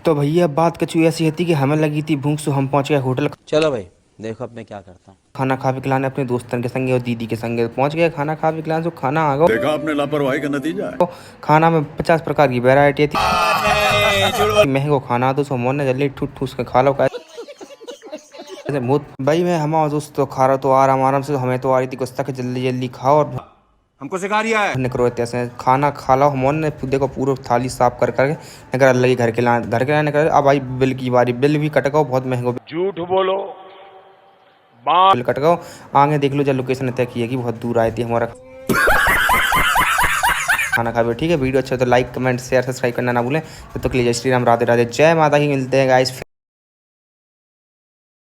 तो भैया बात कुछ ऐसी थी कि हमें लगी थी भूख, सो हम पहुंच गए होटल। चलो भाई, देखो अब मैं क्या करता हूँ। खाना खा पी खिलाने अपने दोस्तन के संगे और दीदी के संगे पहुंच गए। खाना खा पी खिलाने, तो खाना आ गया। देखा आपने लापरवाही का नतीजा है। खाना में 50 प्रकार की वैरायटी थी। महंगो खाना तो सो मोने जल्दी ठूस ठूस के खा लो। कैसे मुँह भाई मैं हमारा दोस्त तो खा रहा, तो आराम आराम से हमें तो आ रही थी गुस्सा के जल्दी जल्दी खाओ और हमको सिखा रिया है। निकरो ऐसे खाना खा लो। हम ने देखो पूरा थाली साफ कर करके निकल अल्लाह की घर के लाने निकल। अब आई बिल की बारी, बिल भी कट गओ, बहुत महंगो झूठ बोलो। बिल कट गओ। आगे देख लो, जब लोकेशन तय की है कि बहुत दूर आई थी हमारा खाना खा भी। ठीक है, वीडियो अच्छा तो लाइक कमेंट शेयर सब्सक्राइब करना ना भूलें। तब तक के लिए जय श्री राम, राधे राधे, जय माता की। मिलते हैं गाइस।